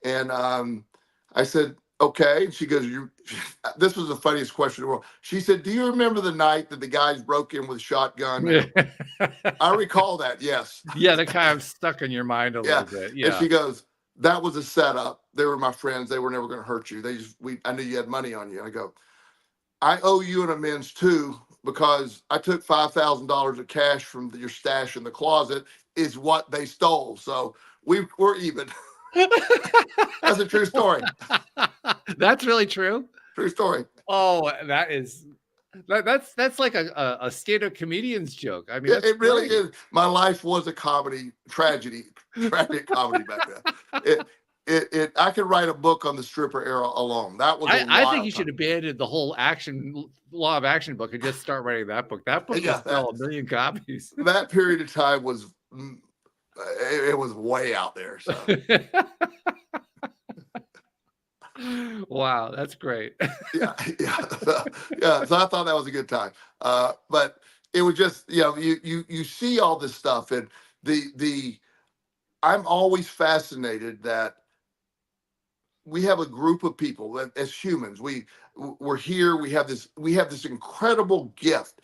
And I said, "Okay." And she goes, "You." This was the funniest question in the world. She said, "Do you remember the night that the guys broke in with a shotgun?" I go, "I recall that. Yes." Yeah, that kind of stuck in your mind a Yeah. little bit. And Yeah. she goes, "That was a setup. They were my friends. They were never going to hurt you. I knew you had money on you." And I go, "I owe you an amends too, because I took $5,000 of cash from your stash in the closet, is what they stole. So we're even." That's a true story. That's really true. True story. Oh, that's like a stand-up comedian's joke. I mean, Yeah, that's it really great. is. My life was a comedy, tragic comedy back then. I could write a book on the stripper era alone. That was a I think wild you should time. abandon the whole law of action book and just start writing that book. That book will sell 1 million copies. That period of time was it was way out there. So wow, that's great. yeah. So I thought that was a good time. But it was just, you see all this stuff, and I'm always fascinated that we have a group of people that, as humans, we're here. We have this incredible gift.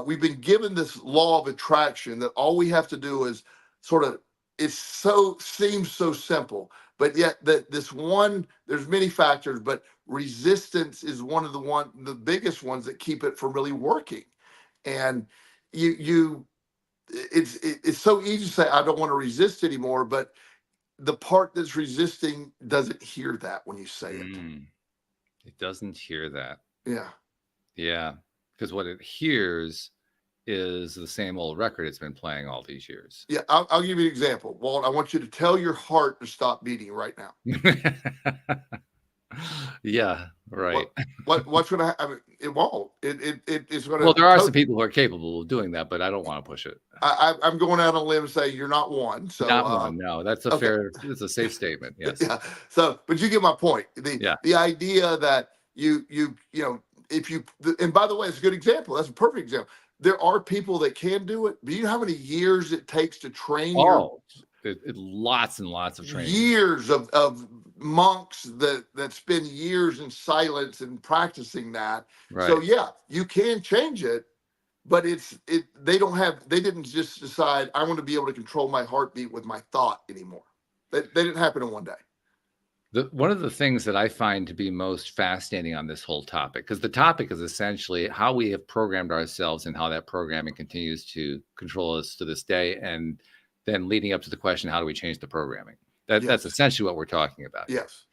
We've been given this law of attraction that all we have to do is sort of. Seems so simple, but yet there's many factors, but resistance is one of the biggest ones that keep it from really working. And it's so easy to say, "I don't want to resist anymore," but the part that's resisting doesn't hear that when you say it. It doesn't hear that. Yeah, because what it hears is the same old record it's been playing all these years. Yeah, I'll give you an example. Walt, I want you to tell your heart to stop beating right now. Yeah, right. What's going to happen? It won't. It's going to. Well, there are some people who are capable of doing that, but I don't want to push it. I'm going out on a limb and say you're not one. So not one. No, that's a fair. It's a safe statement. Yes. Yeah. So, but you get my point. The idea that you know, if you, and by the way, it's a good example. That's a perfect example. There are people that can do it, but you know how many years it takes to train lots and lots of training. Years of monks that spend years in silence and practicing that. Right. So yeah, you can change it, but they didn't just decide, "I want to be able to control my heartbeat with my thought anymore." They didn't happen in one day. One of the things that I find to be most fascinating on this whole topic, because the topic is essentially how we have programmed ourselves and how that programming continues to control us to this day, and then leading up to the question, how do we change the programming? That's essentially what we're talking about. Yes.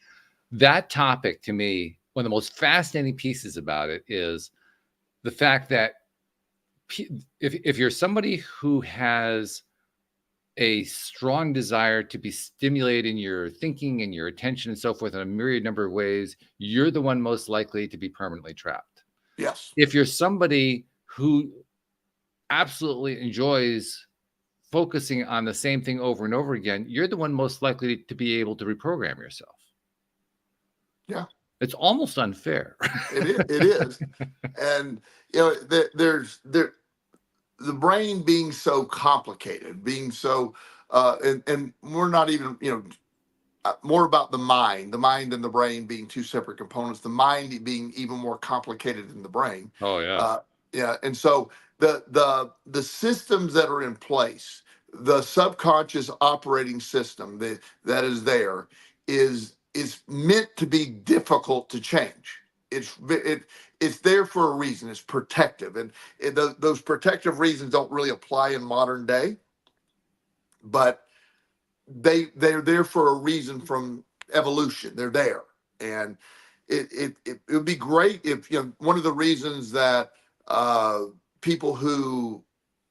That topic, to me, one of the most fascinating pieces about it is the fact that if you're somebody who has a strong desire to be stimulated in your thinking and your attention and so forth in a myriad number of ways, you're the one most likely to be permanently trapped. Yes. If you're somebody who absolutely enjoys focusing on the same thing over and over again, you're the one most likely to be able to reprogram yourself. Yeah. It's almost unfair. It is. And the brain being so complicated, being so, and we're not even, more about the mind and the brain being two separate components, the mind being even more complicated than the brain. Oh yeah. Yeah. And so the systems that are in place, the subconscious operating system that is there is meant to be difficult to change. It's there for a reason. It's protective, and those protective reasons don't really apply in modern day, but they're there for a reason from evolution. They're there, and it would be great if, one of the reasons that people who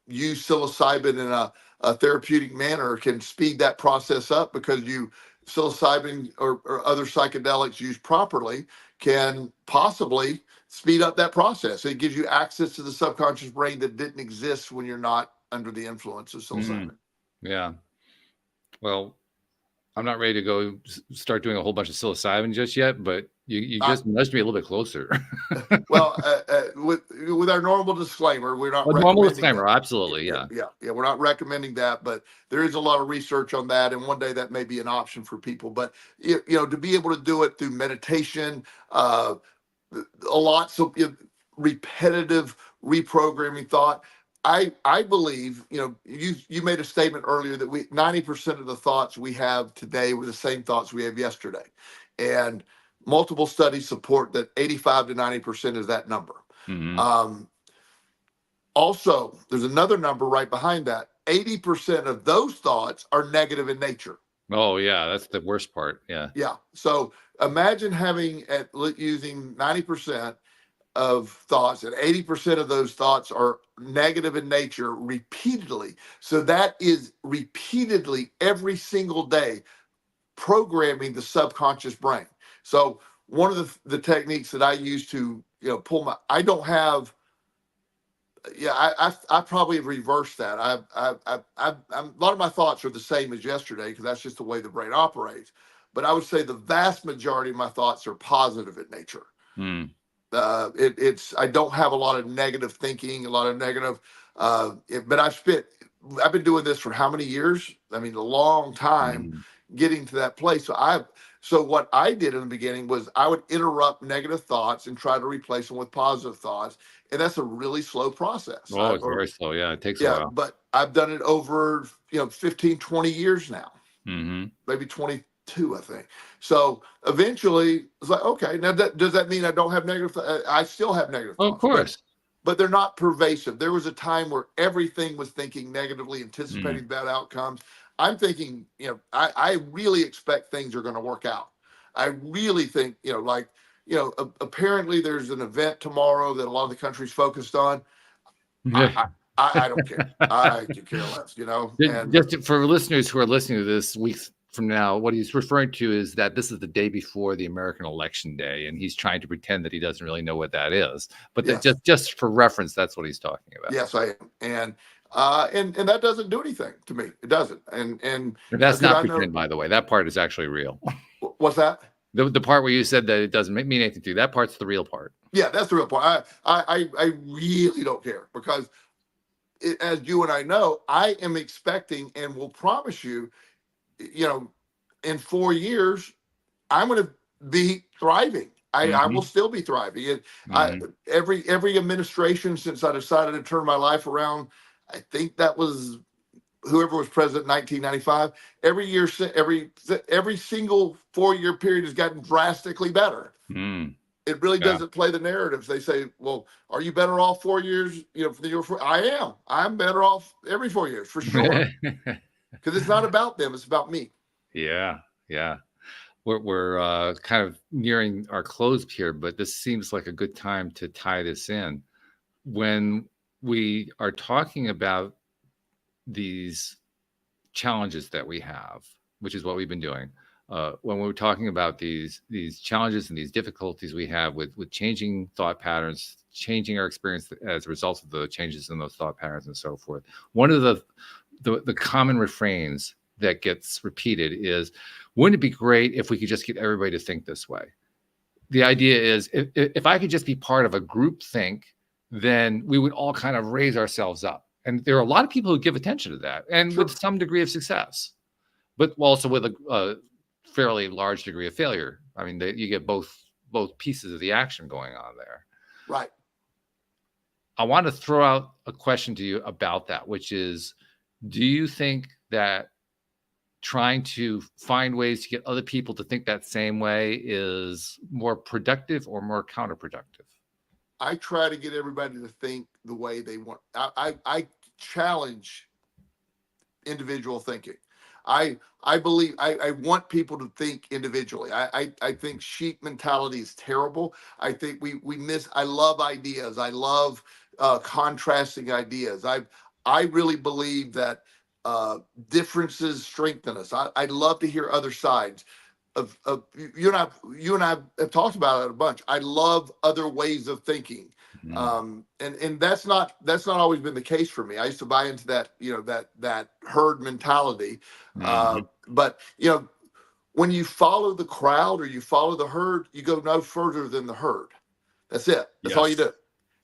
use psilocybin in a therapeutic manner can speed that process up, because psilocybin or other psychedelics used properly can possibly speed up that process. It gives you access to the subconscious brain that didn't exist when you're not under the influence of Mm. psilocybin. Yeah. Well, I'm not ready to go start doing a whole bunch of psilocybin just yet, but you just nudged me a little bit closer. Well, with our normal disclaimer, we're not A normal recommending disclaimer, that. absolutely, yeah. Yeah, we're not recommending that, but there is a lot of research on that, and one day that may be an option for people. But to be able to do it through meditation, a lot of repetitive reprogramming thought. I believe, you made a statement earlier that 90% of the thoughts we have today were the same thoughts we have yesterday, and multiple studies support that 85 to 90% is that number. Mm-hmm. Also, there's another number right behind that. 80% of those thoughts are negative in nature. Oh yeah, that's the worst part. Yeah. Yeah. So imagine using 90% of thoughts, and 80% of those thoughts are negative in nature repeatedly. So that is repeatedly every single day programming the subconscious brain. So one of the techniques that I use to I don't have. Yeah, I probably have reversed that. A lot of my thoughts are the same as yesterday because that's just the way the brain operates. But I would say the vast majority of my thoughts are positive in nature. Mm. I don't have a lot of negative thinking, a lot of negative. But I've been doing this for how many years? I mean, a long time, getting to that place. So what I did in the beginning was I would interrupt negative thoughts and try to replace them with positive thoughts, and that's a really slow process. Oh, it's very slow. Yeah, it takes a Yeah, while. but I've done it over 15, 20 years now, Mm-hmm. maybe 22, I think. So eventually it's like, okay, now does that mean I don't have negative I still have negative Oh, of thoughts, course. but they're not pervasive. There was a time where everything was thinking negatively, anticipating bad outcomes. I'm thinking, I really expect things are going to work out. I really think, apparently there's an event tomorrow that a lot of the country's focused on. I don't care. I could care less, And Just for listeners who are listening to this weeks from now, what he's referring to is that this is the day before the American election day, and he's trying to pretend that he doesn't really know what that is. But yes, just for reference, that's what he's talking about. yes, I am. And that doesn't do anything to me. It doesn't. And that's not pretend, by the way. That part is actually real. What's that? The part where you said that it doesn't mean anything to you, that part's the real part. Yeah, that's the real part. I really don't care because, as you and I know, I am expecting and will promise you, in 4 years, I'm going to be thriving. I will still be thriving. Every administration since I decided to turn my life around, I think that was whoever was president in 1995. Every year, every single 4-year period has gotten drastically better. It really doesn't play the narratives. They say, well, are you better off 4 years? For the year I am. I'm better off every 4 years for sure. Because it's not about them. It's about me. Yeah. We're kind of nearing our close here, but this seems like a good time to tie this in. When we are talking about these challenges that we have, which is what we've been doing, when we're talking about these challenges and these difficulties we have with changing thought patterns, changing our experience as a result of the changes in those thought patterns and so forth, one of the common refrains that gets repeated is, wouldn't it be great if we could just get everybody to think this way? The idea is, if I could just be part of a group think, then we would all kind of raise ourselves up. And there are a lot of people who give attention to that, and with some degree of success, but also with a fairly large degree of failure. I mean, you get both pieces of the action going on there. Right. I want to throw out a question to you about that, which is, do you think that trying to find ways to get other people to think that same way is more productive or more counterproductive? I try to get everybody to think the way they want. I challenge individual thinking. I believe I want people to think individually. I think sheep mentality is terrible. I think we miss. I love ideas. I love contrasting ideas. I really believe that differences strengthen us. I love to hear other sides. you and I have talked about it a bunch. I love other ways of thinking. And that's not always been the case for me. I used to buy into that, that herd mentality. But when you follow the crowd or you follow the herd, you go no further than the herd. That's it. That's all you do.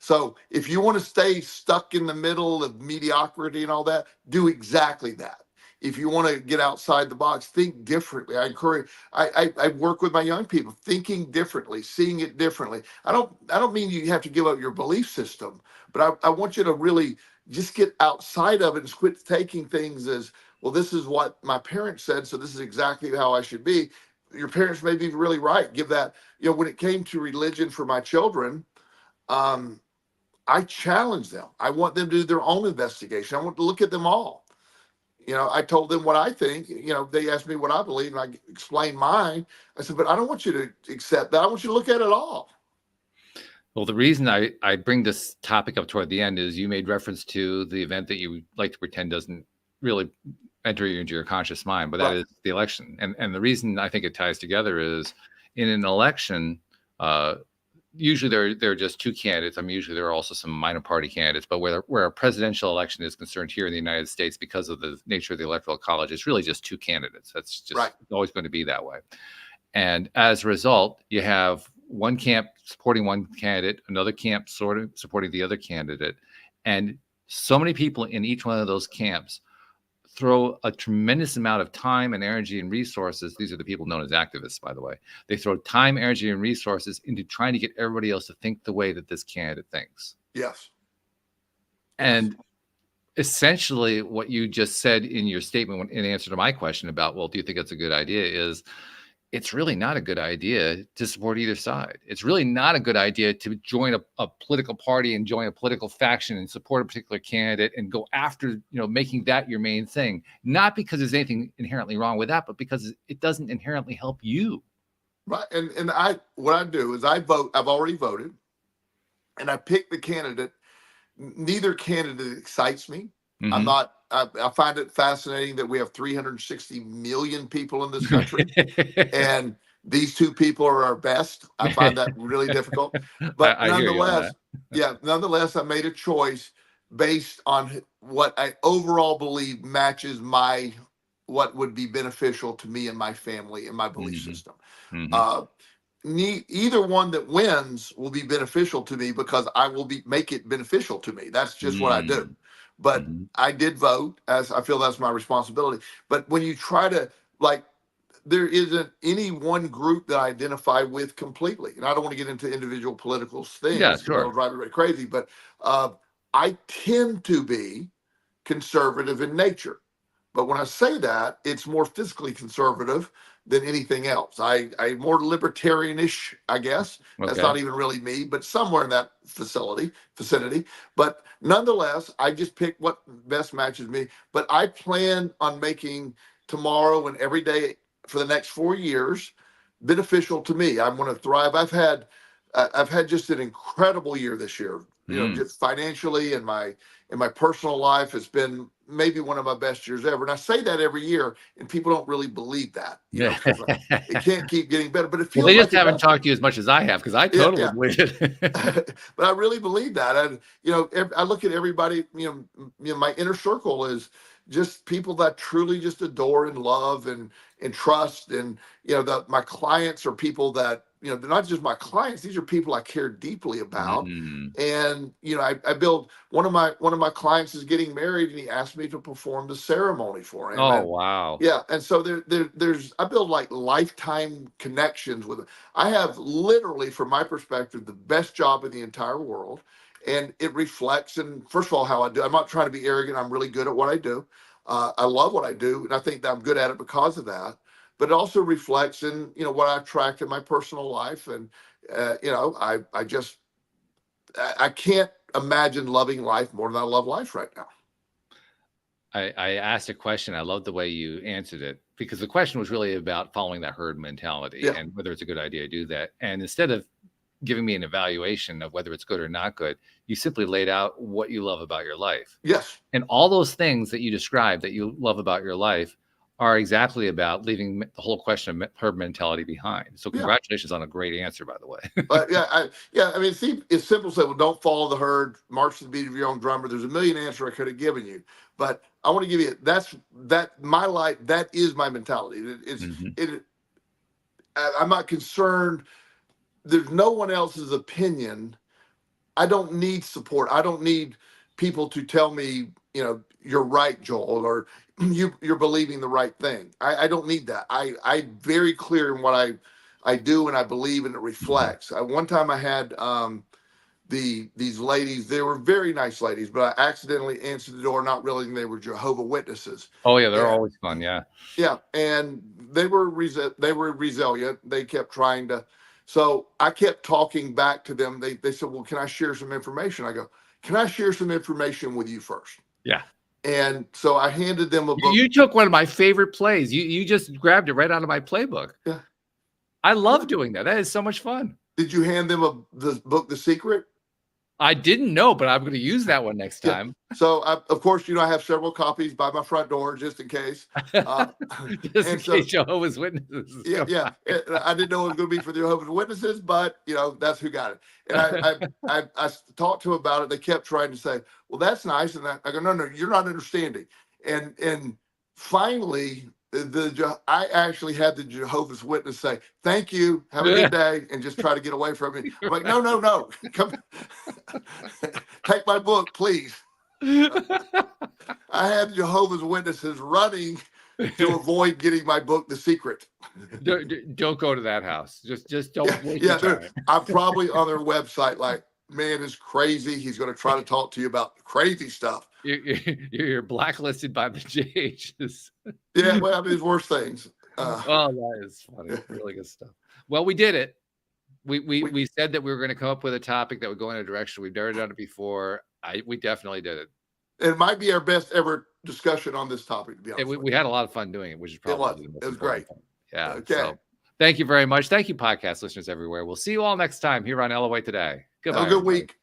So if you want to stay stuck in the middle of mediocrity and all that, do exactly that. If you want to get outside the box, think differently. I work with my young people, thinking differently, seeing it differently. I don't mean you have to give up your belief system, but I want you to really just get outside of it and quit taking things as, well, this is what my parents said, so this is exactly how I should be. Your parents may be really right. Give that, when it came to religion for my children, I challenge them. I want them to do their own investigation. I want to look at them all. I told them what I think. They asked me what I believe, and I explained mine. I said, but I don't want you to accept that. I want you to look at it all. Well, the reason I bring this topic up toward the end is you made reference to the event that you like to pretend doesn't really enter into your conscious mind, but that is the election. And the reason I think it ties together is in an election, usually there are just two candidates. I mean, usually there are also some minor party candidates, but where a presidential election is concerned here in the United States, because of the nature of the Electoral College, it's really just two candidates. That's just always going to be that way. And as a result, you have one camp supporting one candidate, another camp sort of supporting the other candidate. And so many people in each one of those camps throw a tremendous amount of time and energy and resources. These are the people known as activists, by the way. They throw time, energy, and resources into trying to get everybody else to think the way that this candidate thinks. Yes. And essentially what you just said in your statement in answer to my question about, well, do you think it's a good idea, is it's really not a good idea to support either side. It's really not a good idea to join a political party and join a political faction and support a particular candidate and go after, making that your main thing. Not because there's anything inherently wrong with that, but because it doesn't inherently help you. Right. And what I do is I vote. I've already voted, and I pick the candidate. Neither candidate excites me. I'm not. I find it fascinating that we have 360 million people in this country, and these two people are our best. I find that really difficult. But nonetheless, I made a choice based on what I overall believe matches what would be beneficial to me and my family and my belief system. Either one that wins will be beneficial to me because I will make it beneficial to me. That's just what I do. But I did vote, as I feel that's my responsibility. But when you try to, there isn't any one group that I identify with completely. And I don't want to get into individual political things. Yeah, sure. It'll drive me crazy. But I tend to be conservative in nature. But when I say that, it's more fiscally conservative than anything else. I'm more libertarianish, I guess. That's not even really me, but somewhere in that vicinity. But nonetheless, I just pick what best matches me. But I plan on making tomorrow and every day for the next 4 years beneficial to me. I'm going to thrive. I've had just an incredible year this year. Just financially and my personal life has been maybe one of my best years ever. And I say that every year, and people don't really believe that. It can't keep getting better. But it feels they just haven't talked to you as much as I have, because I totally believe it. But I really believe that. I look at everybody. My inner circle is just people that truly just adore and love and trust. And my clients are people that. They're not just my clients; these are people I care deeply about. And I build one of my clients is getting married, and he asked me to perform the ceremony for him. Oh, wow! Yeah, and so there's I build lifetime connections with them. I have literally, from my perspective, the best job in the entire world, and it reflects. And first of all, how I do. I'm not trying to be arrogant. I'm really good at what I do. I love what I do, and I think that I'm good at it because of that. But it also reflects in, what I attract in my personal life. And, I can't imagine loving life more than I love life right now. I asked a question. I love the way you answered it, because the question was really about following that herd mentality and whether it's a good idea to do that. And instead of giving me an evaluation of whether it's good or not good, you simply laid out what you love about your life. Yes. And all those things that you described that you love about your life are exactly about leaving the whole question of herd mentality behind. So Yeah. congratulations on a great answer, by the way. But I mean, see, it's simple. Say, well, don't follow the herd. March to the beat of your own drummer. There's a million answers I could have given you, but I want to give you my life. That is my mentality. I'm not concerned. There's no one else's opinion. I don't need support. I don't need people to tell me, you're right, Joel, or you're believing the right thing. I don't need that. I'm very clear in what I do and I believe, and it reflects. One time I had these ladies. They were very nice ladies, but I accidentally answered the door, not realizing they were Jehovah's Witnesses. Oh yeah, they're always fun. Yeah. Yeah, and they were resilient. They kept trying to. So I kept talking back to them. They said, "Well, can I share some information?" I go, "Can I share some information with you first?" Yeah. And so I handed them a book. You took one of my favorite plays. You just grabbed it right out of my playbook. Yeah. I love doing that. That is so much fun. Did you hand them the book, The Secret? I didn't know, but I'm going to use that one next time. So, of course, I have several copies by my front door just in case. Just in case Jehovah's Witnesses. Yeah. I didn't know it was going to be for the Jehovah's Witnesses, but, that's who got it. And I talked to them about it. They kept trying to say, well, that's nice. And I go, no, you're not understanding. And finally, I actually had the Jehovah's Witness say, "Thank you, have a good day," and just try to get away from me. I'm like, no, come, take my book, please. I had Jehovah's Witnesses running to avoid getting my book, The Secret. Don't go to that house. Just don't waste your time. I'm probably on their website like, man is crazy. He's going to try to talk to you about crazy stuff. You're blacklisted by the JHs. Yeah, well, I mean, there's worse things. That is funny. Really good stuff. Well, we did it. We said that we were going to come up with a topic that would go in a direction. We've never done it before. We definitely did it. It might be our best ever discussion on this topic, to be honest. We had a lot of fun doing it, which is probably it was great. Yeah. Okay. So, thank you very much. Thank you, podcast listeners everywhere. We'll see you all next time here on LOA Today. Goodbye. Have a good week.